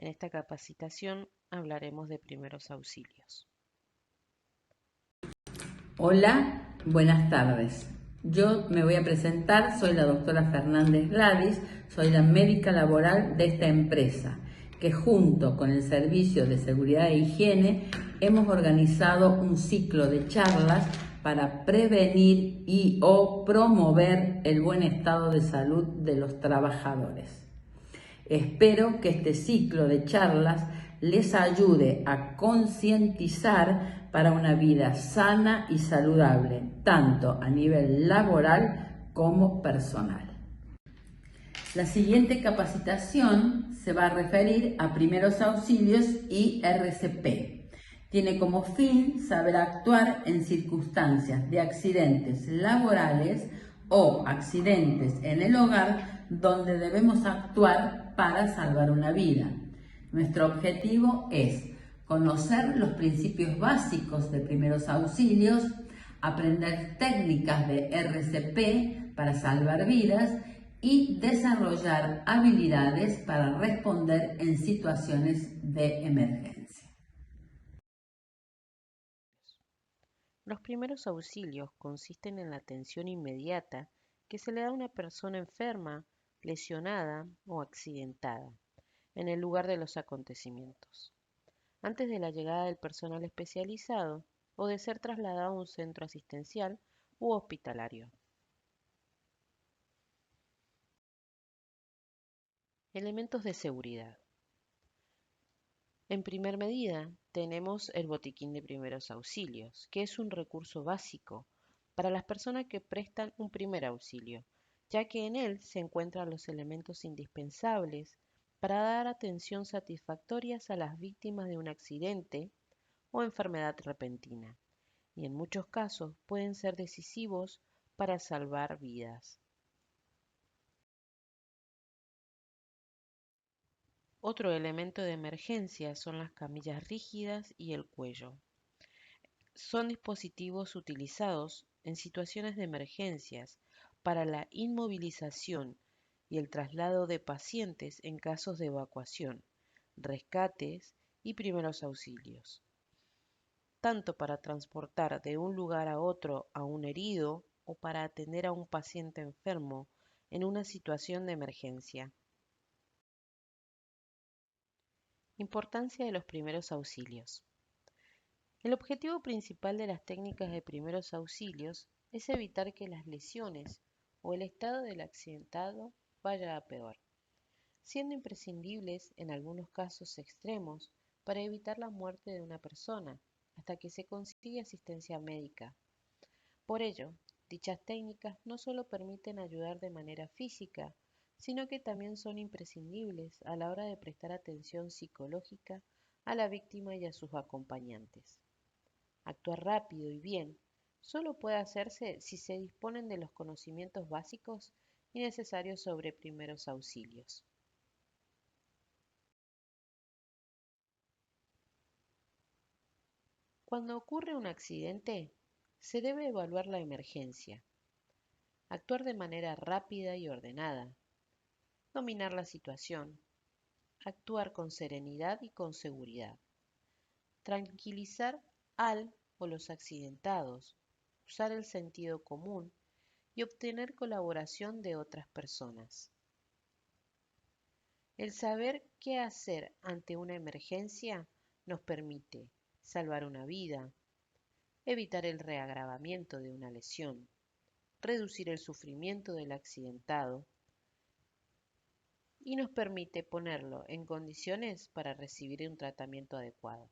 En esta capacitación hablaremos de primeros auxilios. Hola, buenas tardes. Yo me voy a presentar, soy la doctora Fernández Gladys, soy la médica laboral de esta empresa, que junto con el Servicio de Seguridad e Higiene hemos organizado un ciclo de charlas para prevenir o promover el buen estado de salud de los trabajadores. Espero que este ciclo de charlas les ayude a concientizar para una vida sana y saludable, tanto a nivel laboral como personal. La siguiente capacitación se va a referir a primeros auxilios y RCP. Tiene como fin saber actuar en circunstancias de accidentes laborales o accidentes en el hogar donde debemos actuar para salvar una vida. Nuestro objetivo es conocer los principios básicos de primeros auxilios, aprender técnicas de RCP para salvar vidas y desarrollar habilidades para responder en situaciones de emergencia. Los primeros auxilios consisten en la atención inmediata que se le da a una persona enferma, lesionada o accidentada en el lugar de los acontecimientos, antes de la llegada del personal especializado o de ser trasladado a un centro asistencial u hospitalario. Elementos de seguridad. En primer medida, tenemos el botiquín de primeros auxilios, que es un recurso básico para las personas que prestan un primer auxilio, ya que en él se encuentran los elementos indispensables para dar atención satisfactorias a las víctimas de un accidente o enfermedad repentina, y en muchos casos pueden ser decisivos para salvar vidas. Otro elemento de emergencia son las camillas rígidas y el cuello. Son dispositivos utilizados en situaciones de emergencias para la inmovilización y el traslado de pacientes en casos de evacuación, rescates y primeros auxilios, tanto para transportar de un lugar a otro a un herido o para atender a un paciente enfermo en una situación de emergencia. Importancia de los primeros auxilios. El objetivo principal de las técnicas de primeros auxilios es evitar que las lesiones o el estado del accidentado vaya a peor, siendo imprescindibles en algunos casos extremos para evitar la muerte de una persona hasta que se consigue asistencia médica. Por ello, dichas técnicas no solo permiten ayudar de manera física, sino que también son imprescindibles a la hora de prestar atención psicológica a la víctima y a sus acompañantes. Actuar rápido y bien solo puede hacerse si se disponen de los conocimientos básicos y necesarios sobre primeros auxilios. Cuando ocurre un accidente, se debe evaluar la emergencia, actuar de manera rápida y ordenada, dominar la situación, actuar con serenidad y con seguridad, tranquilizar al o los accidentados, usar el sentido común y obtener colaboración de otras personas. El saber qué hacer ante una emergencia nos permite salvar una vida, evitar el reagravamiento de una lesión, reducir el sufrimiento del accidentado y nos permite ponerlo en condiciones para recibir un tratamiento adecuado.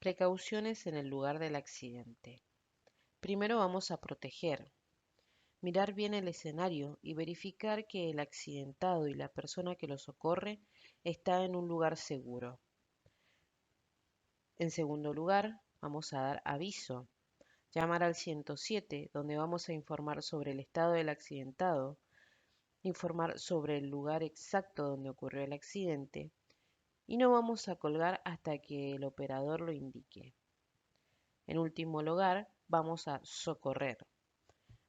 Precauciones en el lugar del accidente. Primero vamos a proteger, mirar bien el escenario y verificar que el accidentado y la persona que lo socorre está en un lugar seguro. En segundo lugar, vamos a dar aviso, llamar al 107, donde vamos a informar sobre el estado del accidentado, informar sobre el lugar exacto donde ocurrió el accidente y no vamos a colgar hasta que el operador lo indique. En último lugar, vamos a socorrer,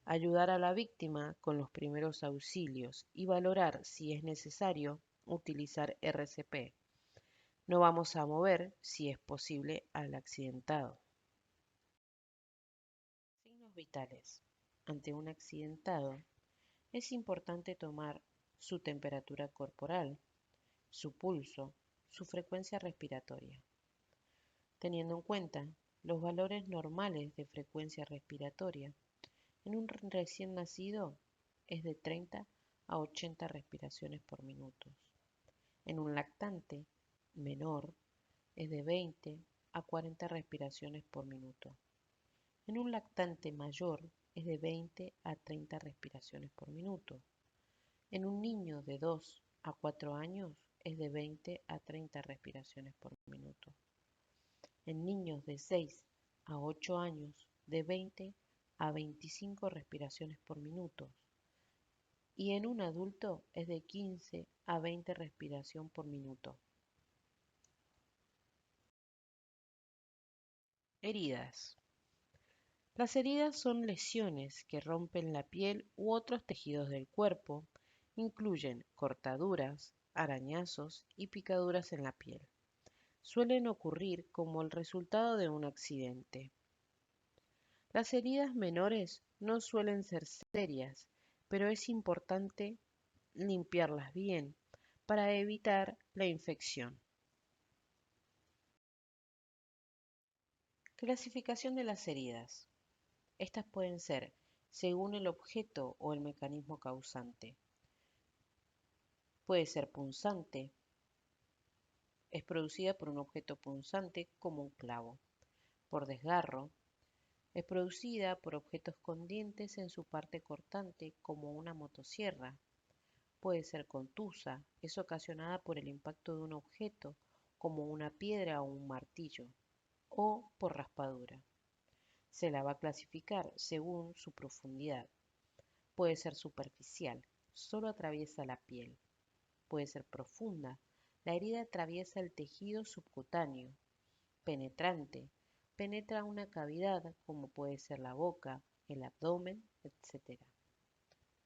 ayudar a la víctima con los primeros auxilios y valorar si es necesario utilizar RCP. No vamos a mover, si es posible, al accidentado. Signos vitales. Ante un accidentado, es importante tomar su temperatura corporal, su pulso, su frecuencia respiratoria. Teniendo en cuenta los valores normales de frecuencia respiratoria, en un recién nacido es de 30 a 80 respiraciones por minuto. En un lactante menor es de 20 a 40 respiraciones por minuto. En un lactante mayor es de 20 a 30 respiraciones por minuto. En un niño de 2 a 4 años es de 20 a 30 respiraciones por minuto. En niños de 6 a 8 años de 20 a 25 respiraciones por minuto. Y en un adulto es de 15 a 20 respiraciones por minuto. Heridas. Las heridas son lesiones que rompen la piel u otros tejidos del cuerpo. Incluyen cortaduras, arañazos y picaduras en la piel. Suelen ocurrir como el resultado de un accidente. Las heridas menores no suelen ser serias, pero es importante limpiarlas bien para evitar la infección. Clasificación de las heridas. Estas pueden ser según el objeto o el mecanismo causante. Puede ser punzante. Es producida por un objeto punzante como un clavo. Por desgarro. Es producida por objetos con dientes en su parte cortante como una motosierra. Puede ser contusa. Es ocasionada por el impacto de un objeto como una piedra o un martillo. O por raspadura. Se la va a clasificar según su profundidad. Puede ser superficial, solo atraviesa la piel. Puede ser profunda, la herida atraviesa el tejido subcutáneo. Penetrante, penetra una cavidad como puede ser la boca, el abdomen, etc.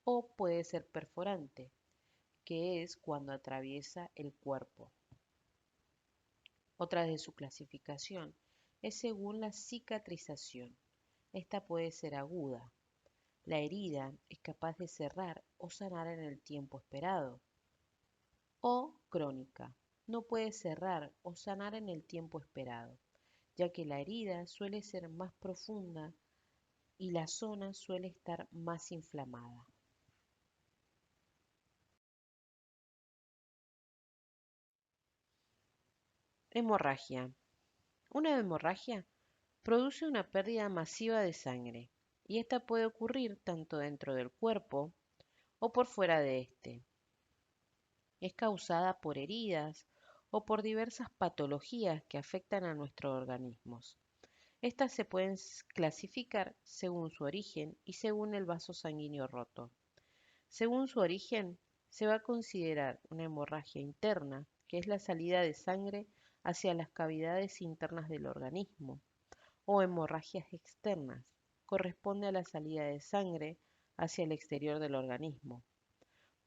O puede ser perforante, que es cuando atraviesa el cuerpo. Otra de su clasificación es según la cicatrización. Esta puede ser aguda. La herida es capaz de cerrar o sanar en el tiempo esperado. O crónica. No puede cerrar o sanar en el tiempo esperado, ya que la herida suele ser más profunda y la zona suele estar más inflamada. Hemorragia. Una hemorragia produce una pérdida masiva de sangre y esta puede ocurrir tanto dentro del cuerpo o por fuera de este. Es causada por heridas o por diversas patologías que afectan a nuestros organismos. Estas se pueden clasificar según su origen y según el vaso sanguíneo roto. Según su origen, se va a considerar una hemorragia interna, que es la salida de sangre hacia las cavidades internas del organismo, o hemorragias externas, corresponde a la salida de sangre hacia el exterior del organismo.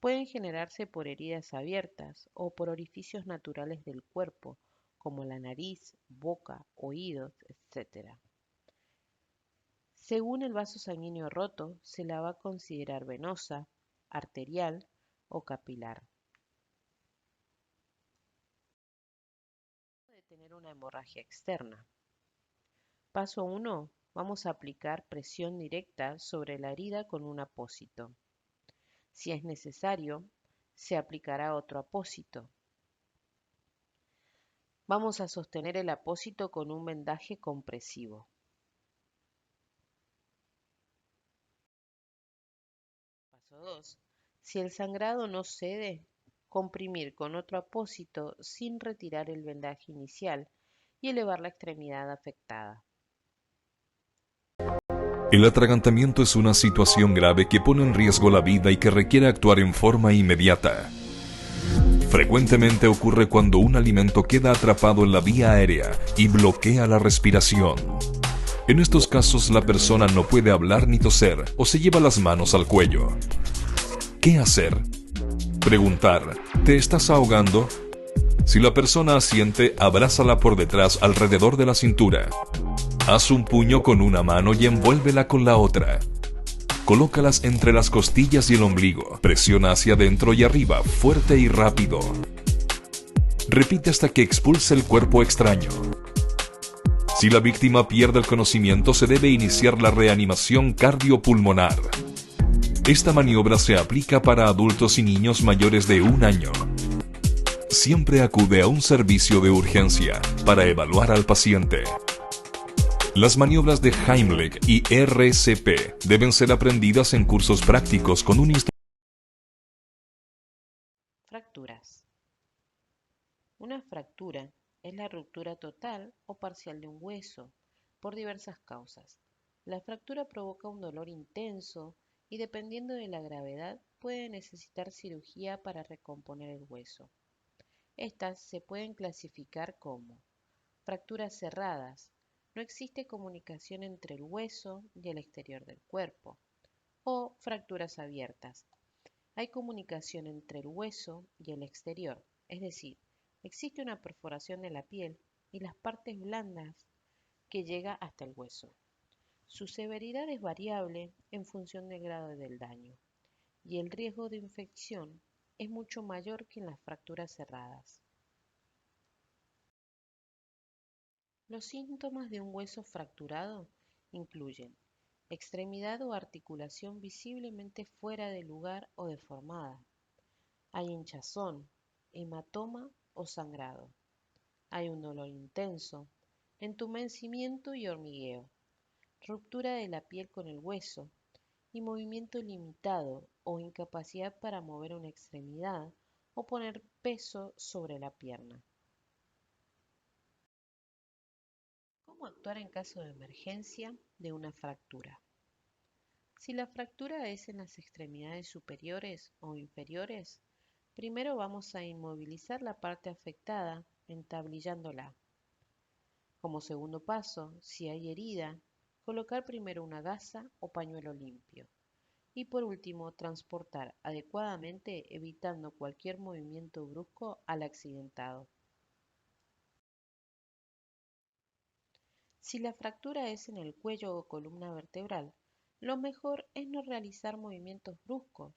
Pueden generarse por heridas abiertas o por orificios naturales del cuerpo, como la nariz, boca, oídos, etc. Según el vaso sanguíneo roto, se la va a considerar venosa, arterial o capilar. Puede tener una hemorragia externa. Paso 1. Vamos a aplicar presión directa sobre la herida con un apósito. Si es necesario, se aplicará otro apósito. Vamos a sostener el apósito con un vendaje compresivo. Paso 2. Si el sangrado no cede, comprimir con otro apósito sin retirar el vendaje inicial y elevar la extremidad afectada. El atragantamiento es una situación grave que pone en riesgo la vida y que requiere actuar en forma inmediata. Frecuentemente ocurre cuando un alimento queda atrapado en la vía aérea y bloquea la respiración. En estos casos la persona no puede hablar ni toser o se lleva las manos al cuello. ¿Qué hacer? Preguntar, ¿te estás ahogando? Si la persona asiente, abrázala por detrás alrededor de la cintura. Haz un puño con una mano y envuélvela con la otra. Colócalas entre las costillas y el ombligo. Presiona hacia adentro y arriba, fuerte y rápido. Repite hasta que expulse el cuerpo extraño. Si la víctima pierde el conocimiento, se debe iniciar la reanimación cardiopulmonar. Esta maniobra se aplica para adultos y niños mayores de 1 año. Siempre acude a un servicio de urgencia para evaluar al paciente. Las maniobras de Heimlich y RCP deben ser aprendidas en cursos prácticos con un instructor. Fracturas. Una fractura es la ruptura total o parcial de un hueso por diversas causas. La fractura provoca un dolor intenso y dependiendo de la gravedad puede necesitar cirugía para recomponer el hueso. Estas se pueden clasificar como fracturas cerradas. No existe comunicación entre el hueso y el exterior del cuerpo. O fracturas abiertas. Hay comunicación entre el hueso y el exterior, es decir, existe una perforación de la piel y las partes blandas que llega hasta el hueso. Su severidad es variable en función del grado del daño y el riesgo de infección es mucho mayor que en las fracturas cerradas. Los síntomas de un hueso fracturado incluyen extremidad o articulación visiblemente fuera de lugar o deformada. Hay hinchazón, hematoma o sangrado. Hay un dolor intenso, entumecimiento y hormigueo, ruptura de la piel con el hueso y movimiento limitado o incapacidad para mover una extremidad o poner peso sobre la pierna. ¿Cómo actuar en caso de emergencia de una fractura? Si la fractura es en las extremidades superiores o inferiores, primero vamos a inmovilizar la parte afectada entablillándola. Como segundo paso, si hay herida, colocar primero una gasa o pañuelo limpio. Y por último, transportar adecuadamente evitando cualquier movimiento brusco al accidentado. Si la fractura es en el cuello o columna vertebral, lo mejor es no realizar movimientos bruscos.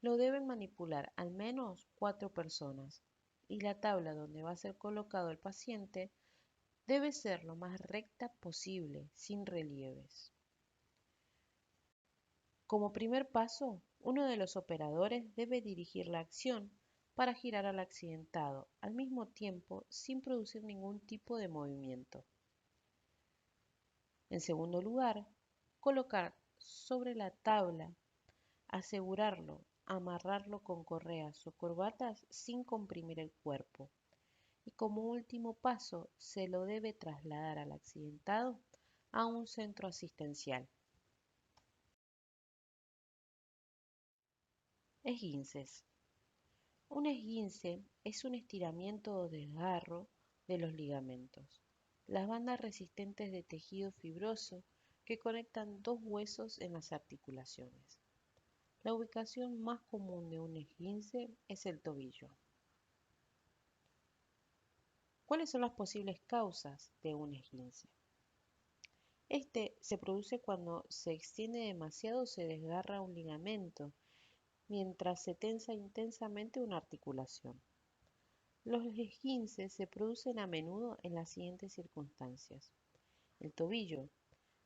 Lo deben manipular al menos 4 personas y la tabla donde va a ser colocado el paciente debe ser lo más recta posible, sin relieves. Como primer paso, uno de los operadores debe dirigir la acción para girar al accidentado al mismo tiempo sin producir ningún tipo de movimiento. En segundo lugar, colocar sobre la tabla, asegurarlo, amarrarlo con correas o corbatas sin comprimir el cuerpo. Y como último paso, se lo debe trasladar al accidentado a un centro asistencial. Esguinces. Un esguince es un estiramiento o desgarro de los ligamentos, las bandas resistentes de tejido fibroso que conectan dos huesos en las articulaciones. La ubicación más común de un esguince es el tobillo. ¿Cuáles son las posibles causas de un esguince? Este se produce cuando se extiende demasiado o se desgarra un ligamento, mientras se tensa intensamente una articulación. Los esguinces se producen a menudo en las siguientes circunstancias. El tobillo.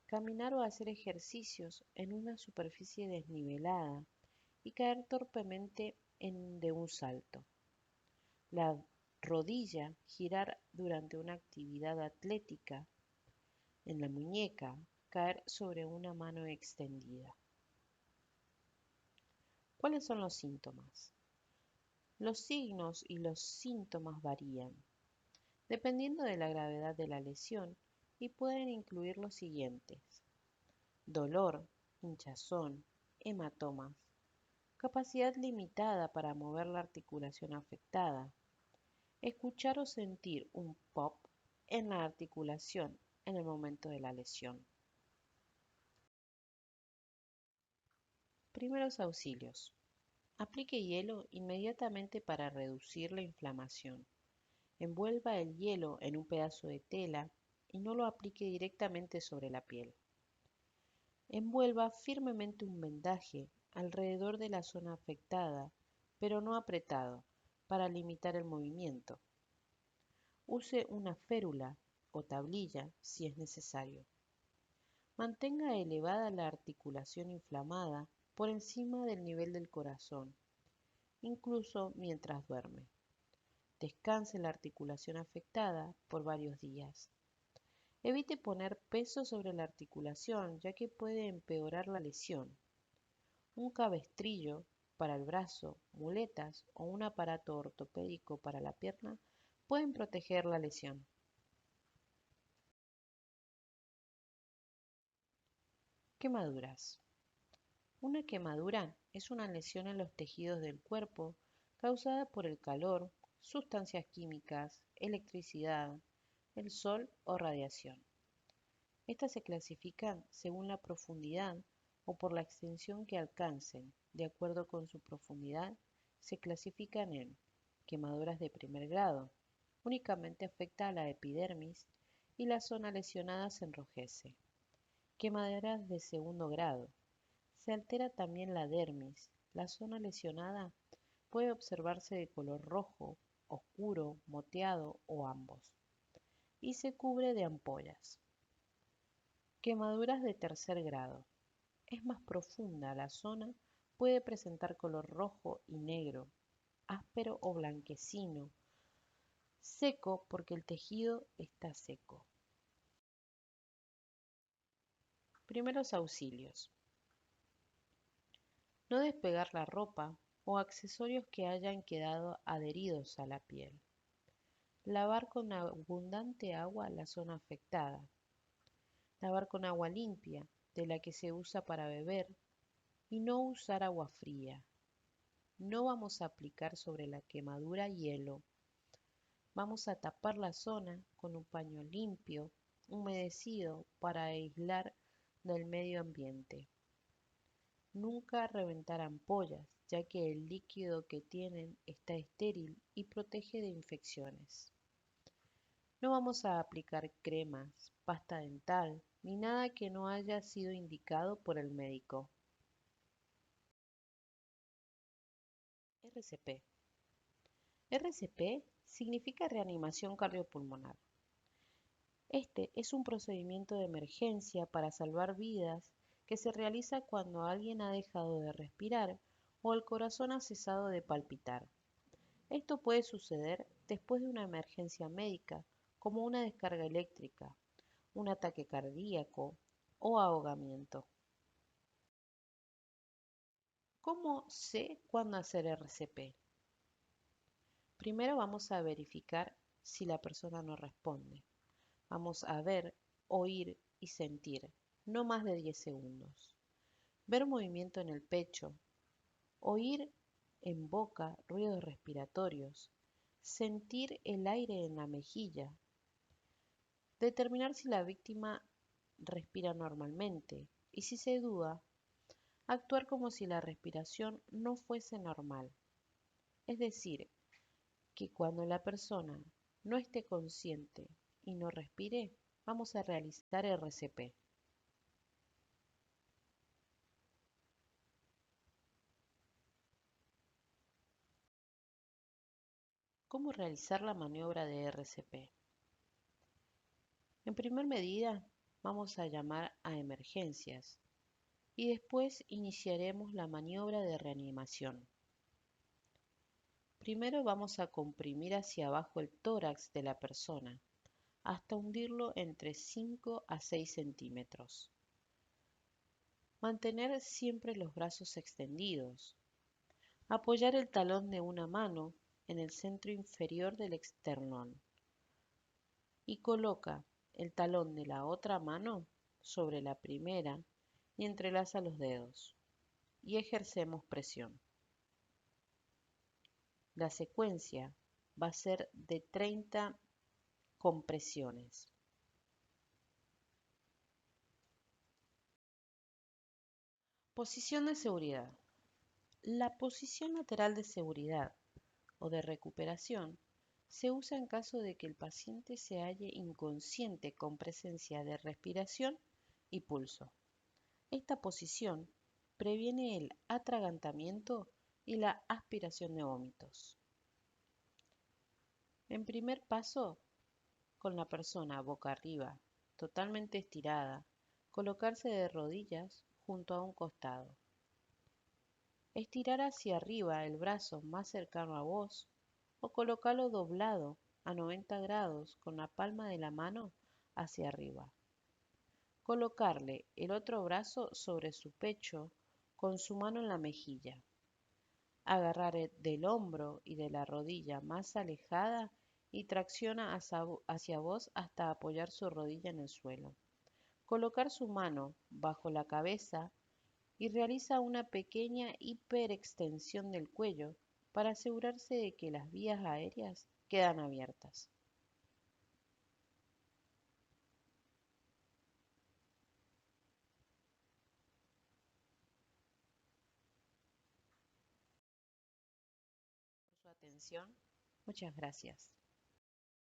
Caminar o hacer ejercicios en una superficie desnivelada y caer torpemente de un salto. La rodilla. Girar durante una actividad atlética. En la muñeca. Caer sobre una mano extendida. ¿Cuáles son los síntomas? Los signos y los síntomas varían, dependiendo de la gravedad de la lesión y pueden incluir los siguientes: dolor, hinchazón, hematomas, capacidad limitada para mover la articulación afectada, escuchar o sentir un pop en la articulación en el momento de la lesión. Primeros auxilios. Aplique hielo inmediatamente para reducir la inflamación. Envuelva el hielo en un pedazo de tela y no lo aplique directamente sobre la piel. Envuelva firmemente un vendaje alrededor de la zona afectada, pero no apretado, para limitar el movimiento. Use una férula o tablilla si es necesario. Mantenga elevada la articulación inflamada por encima del nivel del corazón, incluso mientras duerme. Descanse la articulación afectada por varios días. Evite poner peso sobre la articulación, ya que puede empeorar la lesión. Un cabestrillo para el brazo, muletas o un aparato ortopédico para la pierna pueden proteger la lesión. Quemaduras. Una quemadura es una lesión en los tejidos del cuerpo causada por el calor, sustancias químicas, electricidad, el sol o radiación. Estas se clasifican según la profundidad o por la extensión que alcancen. De acuerdo con su profundidad, se clasifican en quemaduras de primer grado. Únicamente afecta a la epidermis y la zona lesionada se enrojece. Quemaduras de segundo grado. Se altera también la dermis. La zona lesionada puede observarse de color rojo, oscuro, moteado o ambos. Y se cubre de ampollas. Quemaduras de tercer grado. Es más profunda la zona, puede presentar color rojo y negro, áspero o blanquecino, seco porque el tejido está seco. Primeros auxilios. No despegar la ropa o accesorios que hayan quedado adheridos a la piel. Lavar con abundante agua la zona afectada. Lavar con agua limpia, de la que se usa para beber, y no usar agua fría. No vamos a aplicar sobre la quemadura hielo. Vamos a tapar la zona con un paño limpio, humedecido para aislar del medio ambiente. Nunca reventar ampollas, ya que el líquido que tienen está estéril y protege de infecciones. No vamos a aplicar cremas, pasta dental, ni nada que no haya sido indicado por el médico. RCP. RCP significa reanimación cardiopulmonar. Este es un procedimiento de emergencia para salvar vidas que se realiza cuando alguien ha dejado de respirar o el corazón ha cesado de palpitar. Esto puede suceder después de una emergencia médica, como una descarga eléctrica, un ataque cardíaco o ahogamiento. ¿Cómo sé cuándo hacer RCP? Primero vamos a verificar si la persona no responde. Vamos a ver, oír y sentir, no más de 10 segundos. Ver movimiento en el pecho, oír en boca ruidos respiratorios, sentir el aire en la mejilla, determinar si la víctima respira normalmente y si se duda, actuar como si la respiración no fuese normal. Es decir, que cuando la persona no esté consciente y no respire, vamos a realizar RCP. ¿Cómo realizar la maniobra de RCP? En primer medida, vamos a llamar a emergencias y después iniciaremos la maniobra de reanimación. Primero vamos a comprimir hacia abajo el tórax de la persona hasta hundirlo entre 5 a 6 centímetros. Mantener siempre los brazos extendidos. Apoyar el talón de una mano en el centro inferior del esternón y coloca el talón de la otra mano sobre la primera y entrelaza los dedos y ejercemos presión. La secuencia va a ser de 30 compresiones. Posición de seguridad. La posición lateral de seguridad o de recuperación se usa en caso de que el paciente se halle inconsciente con presencia de respiración y pulso. Esta posición previene el atragantamiento y la aspiración de vómitos. En primer paso, con la persona boca arriba, totalmente estirada, colocarse de rodillas junto a un costado. Estirar hacia arriba el brazo más cercano a vos o colocarlo doblado a 90 grados con la palma de la mano hacia arriba. Colocarle el otro brazo sobre su pecho con su mano en la mejilla. Agarrar del hombro y de la rodilla más alejada y tracciona hacia vos hasta apoyar su rodilla en el suelo. Colocar su mano bajo la cabeza y realiza una pequeña hiperextensión del cuello para asegurarse de que las vías aéreas quedan abiertas. Por su atención, muchas gracias.